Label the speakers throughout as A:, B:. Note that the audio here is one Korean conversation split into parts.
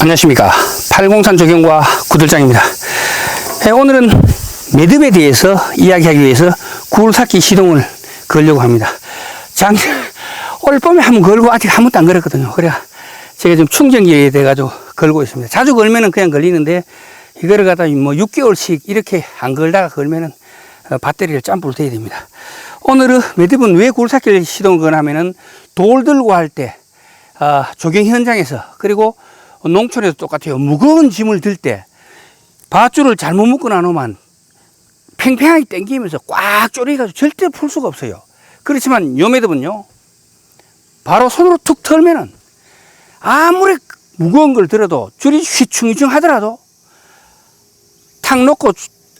A: 안녕하십니까. 팔공산 조경과 구들장입니다. 오늘은 매듭에 대해서 이야기하기 위해서 굴삭기 시동을 걸려고 합니다. 올 봄에 한번 걸고 아직 한 번도 안 걸었거든요. 그래 제가 지금 충전기에 돼가지고 걸고 있습니다. 자주 걸면은 그냥 걸리는데 이거를 갖다 뭐 6개월씩 이렇게 안 걸다가 걸면은 배터리를 짬뽕 대야 됩니다. 오늘은 매듭은 왜 굴삭기를 시동을 거냐면은 돌 들고 할 때 조경 현장에서 그리고 농촌에도 똑같아요. 무거운 짐을 들 때 밧줄을 잘못 묶고 나누면 팽팽하게 당기면서 꽉 조리가지고 절대 풀 수가 없어요. 그렇지만 요 매듭은요, 바로 손으로 툭 털면은 아무리 무거운 걸 들어도 줄이 휘충휘충 하더라도 탁 놓고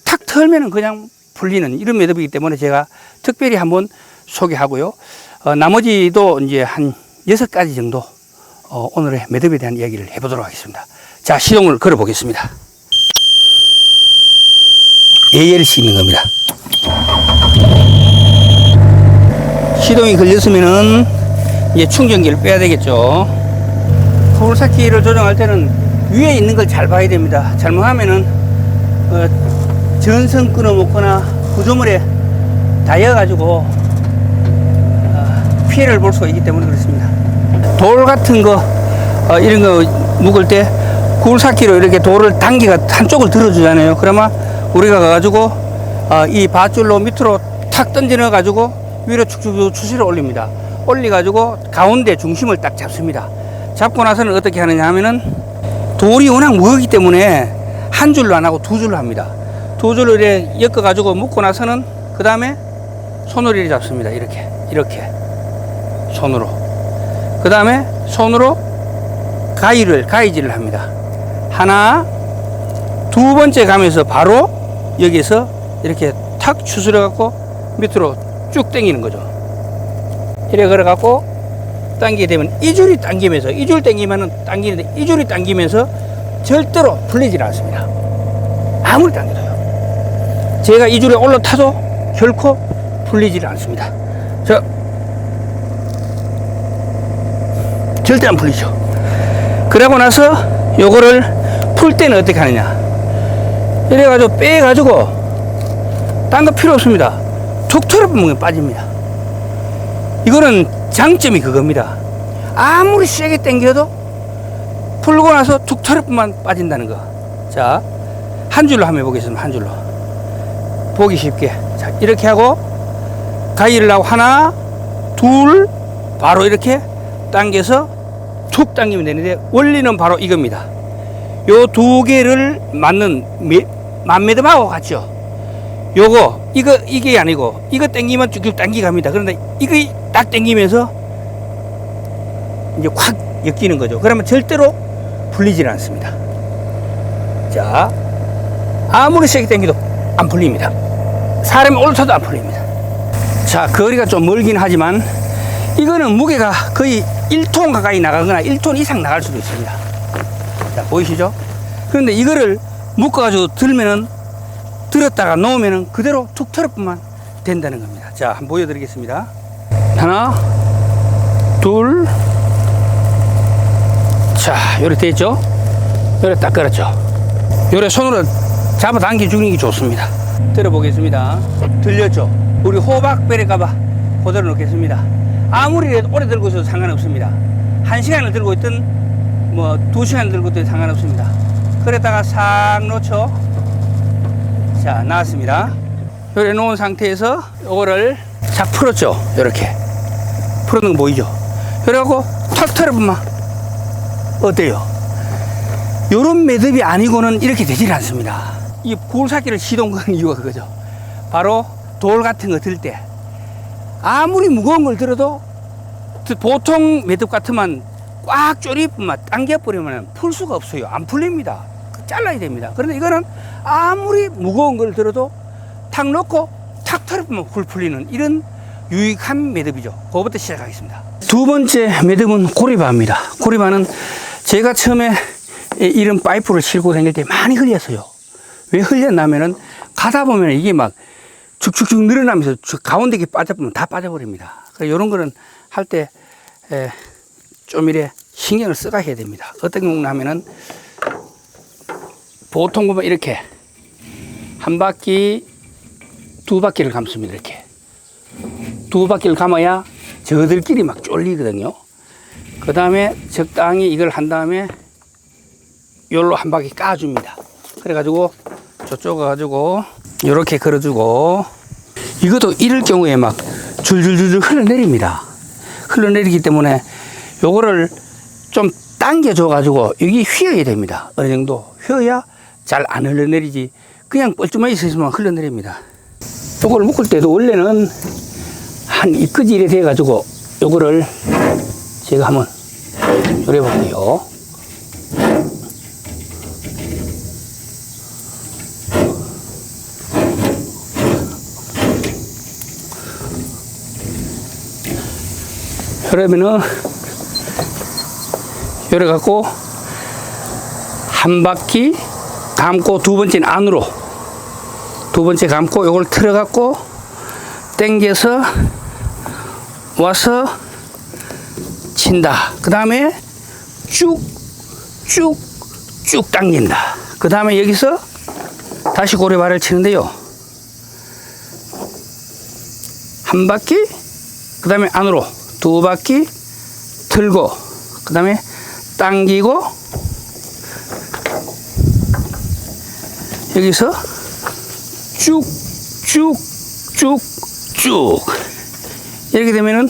A: 탁 털면은 그냥 풀리는 이런 매듭이기 때문에 제가 특별히 한번 소개하고요. 나머지도 이제 한 6가지 정도 오늘의 매듭에 대한 이야기를 해보도록 하겠습니다. 자, 시동을 걸어 보겠습니다. ALC 있는 겁니다. 시동이 걸렸으면은 이제 충전기를 빼야 되겠죠. 굴삭기를 조정할 때는 위에 있는 걸 잘 봐야 됩니다. 잘못하면은 전선 끊어 먹거나 구조물에 닿여가지고 피해를 볼 수가 있기 때문에 그렇습니다. 돌 같은 거 이런 거 묶을 때 굴삭기로 이렇게 돌을 당기가 한쪽을 들어주잖아요. 그러면 우리가 가가지고 이 밧줄로 밑으로 탁 던져 넣어 가지고 위로 축축 추시를 올립니다. 올려가지고 가운데 중심을 딱 잡습니다. 잡고 나서는 어떻게 하느냐 하면은 돌이 워낙 무겁기 때문에 한 줄로 안 하고 두 줄로 합니다. 두 줄로 이렇게 엮어 가지고 묶고 나서는 그 다음에 손으로 이렇게 잡습니다. 이렇게 손으로. 그 다음에 손으로 가위질을 합니다. 하나, 두 번째 가면서 바로 여기서 이렇게 탁 추스려 갖고 밑으로 쭉 당기는 거죠. 이래 걸어 갖고 당기게 되면 이 줄이 당기면서 이 줄 당기면은 당기는데 이 줄이 당기면서 절대로 풀리질 않습니다. 아무리 당겨도요. 제가 이 줄에 올라타도 결코 풀리질 않습니다. 자, 절대 안 풀리죠. 그러고 나서 요거를 풀 때는 어떻게 하느냐. 이래가지고 빼가지고 딴 거 필요 없습니다. 툭 털어보면 빠집니다. 이거는 장점이 그겁니다. 아무리 세게 당겨도 풀고 나서 툭 털어보면 빠진다는 거. 자, 한 줄로 한번 해보겠습니다. 한 줄로 보기 쉽게. 자, 이렇게 하고 가위를 하고 하나, 둘, 바로 이렇게 당겨서 툭 당기면 되는데 원리는 바로 이겁니다. 요 두 개를 맞는 만매듭하고 같죠. 요거 이게 아니고 이거 당기면 쭉쭉 당기갑니다. 그런데 이거 딱 당기면서 이제 확 엮이는 거죠. 그러면 절대로 풀리질 않습니다. 자, 아무리 세게 당겨도 안 풀립니다. 사람이 올라타도 안 풀립니다. 자, 거리가 좀 멀긴 하지만 이거는 무게가 거의 1톤 가까이 나가거나 1톤 이상 나갈 수도 있습니다. 자, 보이시죠? 그런데 이거를 묶어가지고 들었다가 놓으면은 그대로 툭 털어뿐만 된다는 겁니다. 자, 한번 보여드리겠습니다. 하나, 둘, 자, 요렇게 됐죠? 요렇게 딱 걸었죠? 요래 손으로 잡아 당겨 주는 게 좋습니다. 들어보겠습니다. 들렸죠? 우리 호박 베릴까봐 그대로 놓겠습니다. 아무리 오래 들고 있어도 상관없습니다. 1시간을 들고 있든 뭐 2시간을 들고 있든 상관없습니다. 그랬다가 싹 놓죠. 자, 나왔습니다. 요래 놓은 상태에서 요거를 쫙 풀었죠. 요렇게 풀었는 거 보이죠? 그래갖고 탁 털어보면 어때요? 요런 매듭이 아니고는 이렇게 되질 않습니다. 이 굴삭기를 시동 거는 이유가 그거죠. 바로 돌 같은 거 들 때 아무리 무거운 걸 들어도 보통 매듭 같으면 꽉 조립만 당겨버리면 풀 수가 없어요. 안 풀립니다. 잘라야 됩니다. 그런데 이거는 아무리 무거운 걸 들어도 탁 놓고 탁 털어보면 굴 풀리는 이런 유익한 매듭이죠. 그거부터 시작하겠습니다. 두 번째 매듭은 고리바입니다. 고리바는 제가 처음에 이런 파이프를 싣고 다닐 때 많이 흘렸어요. 왜 흘렸냐면은 가다 보면 이게 막 축축축 늘어나면서 가운데 게 빠져보면 다 빠져버립니다. 그래서 이런 거는 할 때 좀 이래 신경을 써가 해야 됩니다. 어떤 경우는 하면은 보통 보면 이렇게 한 바퀴, 두 바퀴를 감습니다. 이렇게 두 바퀴를 감아야 저들끼리 막 쫄리거든요. 그 다음에 적당히 이걸 한 다음에 요로 한 바퀴 까줍니다. 그래가지고 저쪽 가가지고 요렇게 걸어주고, 이것도 이럴 경우에 막 줄줄줄줄 흘러내립니다. 흘러내리기 때문에 요거를 좀 당겨줘가지고 여기 휘어야 됩니다. 어느 정도 휘어야 잘 안 흘러내리지, 그냥 뻘쭘하게 있으면 흘러내립니다. 요거를 묶을 때도 원래는 한 이끄지 이래 돼가지고 요거를 제가 한번 요래볼게요. 그러면은 요래 갖고 한 바퀴 감고 두 번째는 안으로, 두 번째 감고 요걸 틀어 갖고 당겨서 와서 친다. 그 다음에 쭉 당긴다. 그 다음에 여기서 다시 고래발을 치는데요, 한 바퀴, 그 다음에 안으로 두 바퀴 틀고, 그 다음에 당기고, 여기서 쭉 이렇게 되면은,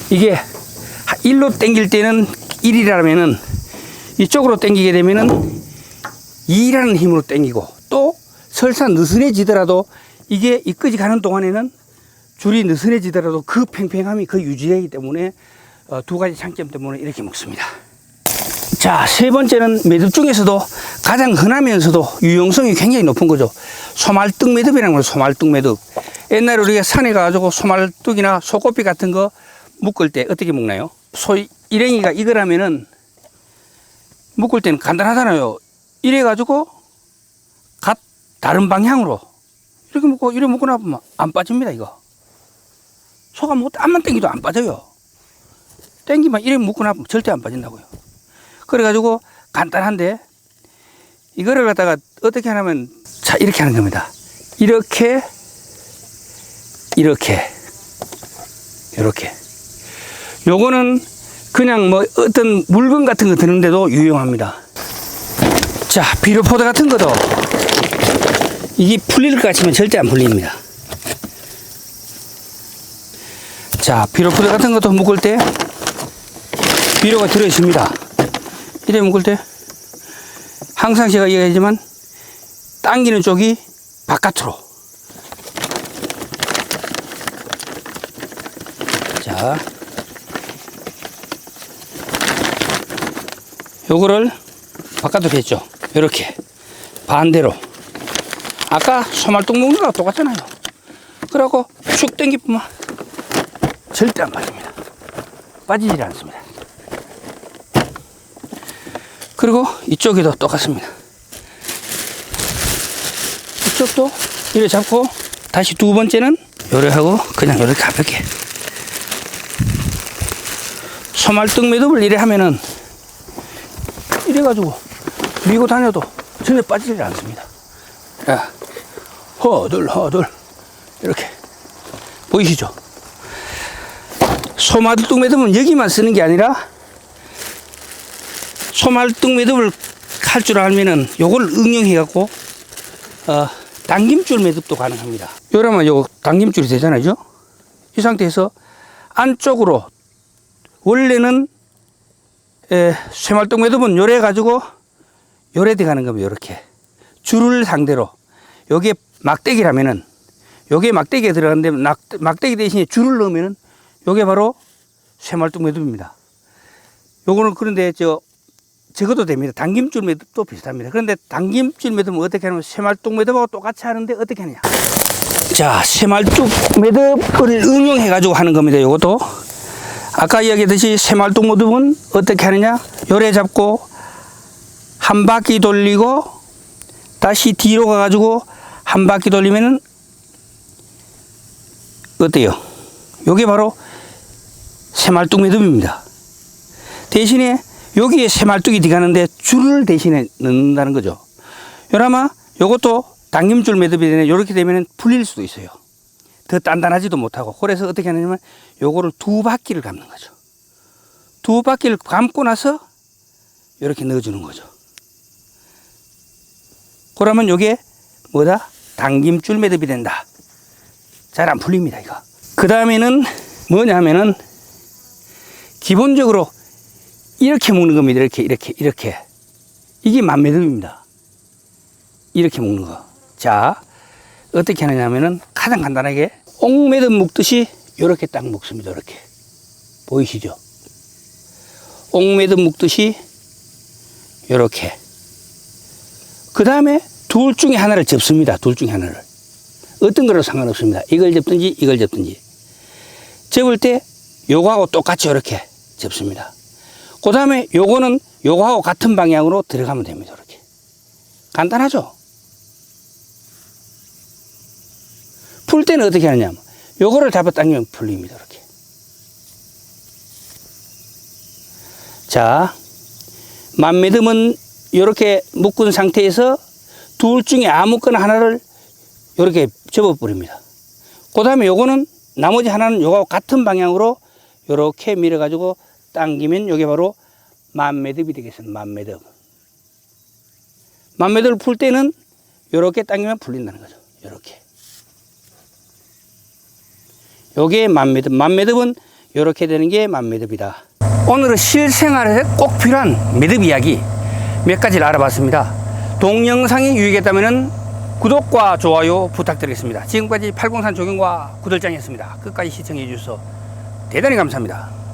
A: 이게 일로 당길 때는 1이라면은 이쪽으로 당기게 되면은 2라는 힘으로 당기고, 또 설사 느슨해지더라도 이게 이끄지 가는 동안에는 줄이 느슨해지더라도 그 팽팽함이 그 유지되기 때문에 두 가지 장점 때문에 이렇게 먹습니다. 자, 세 번째는 매듭 중에서도 가장 흔하면서도 유용성이 굉장히 높은 거죠. 소말뚝 매듭이라는 거예요. 소말뚝 매듭. 옛날에 우리가 산에 가가지고 소말뚝이나 소꼬피 같은 거 묶을 때 어떻게 묶나요? 일행이가 이거라면은 묶을 때는 간단하잖아요. 이래가지고 다른 방향으로 이렇게 묶고 이래 묶고 나보면 안 빠집니다. 이거 소가 뭐 암만 당기도 안 빠져요. 당기만 이래 묶고 나보면 절대 안 빠진다고요. 그래가지고 간단한데, 이거를 갖다가 어떻게 하냐면, 자, 이렇게 하는 겁니다. 이렇게 요거는 그냥 뭐 어떤 물건 같은 거 드는데도 유용합니다. 자, 비료포대 같은 것도 이게 풀릴 것 같으면 절대 안 풀립니다. 자, 비료포대 같은 것도 묶을 때 비료가 들어있습니다. 이래 묶을 때 항상 제가 얘기하지만 당기는 쪽이 바깥으로. 자, 요거를 바깥으로 했죠. 이렇게 반대로. 아까 소말뚝 묶는 거랑 똑같잖아요. 그래갖고 쭉 당기면 절대 안 빠집니다. 빠지질 않습니다. 그리고 이쪽에도 똑같습니다. 이쪽도 이렇게 잡고, 다시 두 번째는 요래 하고 그냥 요렇게 가볍게. 소말뚝 매듭을 이래 하면은 이래가지고 밀고 다녀도 전혀 빠지질 않습니다. 자, 허들 이렇게 보이시죠? 소말뚝 매듭은 여기만 쓰는 게 아니라, 소말뚝 매듭을 할 줄 알면은 요걸 응용해 갖고 당김줄 매듭도 가능합니다. 요러면 요 당김줄이 되잖아요. 이 상태에서 안쪽으로, 원래는 쇠말뚝 매듭은 요래 가지고 요래 돼 가는 겁니다. 요렇게 줄을 상대로. 요게 막대기라면은, 요게 막대기에 들어가는데 막대기 대신에 줄을 넣으면은 요게 바로 쇠말뚝 매듭입니다. 요거는 그런데 적어도 됩니다. 당김줄 매듭도 비슷합니다. 그런데 당김줄 매듭은 어떻게 하냐면 쇠말뚝 매듭하고 똑같이 하는데 어떻게 하느냐. 자, 쇠말뚝 매듭을 응용해 가지고 하는 겁니다. 요것도 아까 이야기했듯이 쇠말뚝 매듭은 어떻게 하느냐, 요래 잡고 한 바퀴 돌리고 다시 뒤로 가 가지고 한 바퀴 돌리면은 어때요? 요게 바로 쇠말뚝 매듭입니다. 대신에 여기에 새말뚝이 들어가는데 줄을 대신에 넣는다는 거죠. 요라마 요것도 당김줄 매듭이 되네. 이렇게 되면 풀릴 수도 있어요. 더 단단하지도 못하고. 그래서 어떻게 하냐면 요거를 두 바퀴를 감는 거죠. 두 바퀴를 감고 나서 이렇게 넣어주는 거죠. 그러면 요게 뭐다? 당김줄 매듭이 된다. 잘 안 풀립니다, 이거. 그 다음에는 뭐냐면은 기본적으로 이렇게 묶는 겁니다. 이렇게. 이게 만매듭입니다. 이렇게 묶는 거. 자, 어떻게 하느냐면은 가장 간단하게 옥매듭 묶듯이 이렇게 딱 묶습니다. 이렇게. 보이시죠? 옥매듭 묶듯이 이렇게. 그 다음에 둘 중에 하나를 접습니다. 둘 중에 하나를. 어떤 거로 상관없습니다. 이걸 접든지 이걸 접든지. 접을 때 요거하고 똑같이 이렇게 접습니다. 그 다음에 요거는 요거하고 같은 방향으로 들어가면 됩니다. 이렇게. 간단하죠? 풀 때는 어떻게 하느냐. 요거를 잡아 당기면 풀립니다. 이렇게. 자, 만매듭은 이렇게 묶은 상태에서 둘 중에 아무거나 하나를 이렇게 접어버립니다. 그 다음에 요거는 나머지 하나는 요거하고 같은 방향으로 이렇게 밀어가지고 당기면 요게 바로 만매듭이 되겠습니다. 만매듭. 만매듭을 풀 때는 이렇게 당기면 풀린다는 거죠. 이렇게. 요게 만매듭. 만매듭은 이렇게 되는 게 만매듭이다. 오늘은 실생활에서 꼭 필요한 매듭 이야기 몇 가지를 알아봤습니다. 동영상이 유익했다면 구독과 좋아요 부탁드리겠습니다. 지금까지 팔공산 조경과 구들장이었습니다. 끝까지 시청해 주셔서 대단히 감사합니다.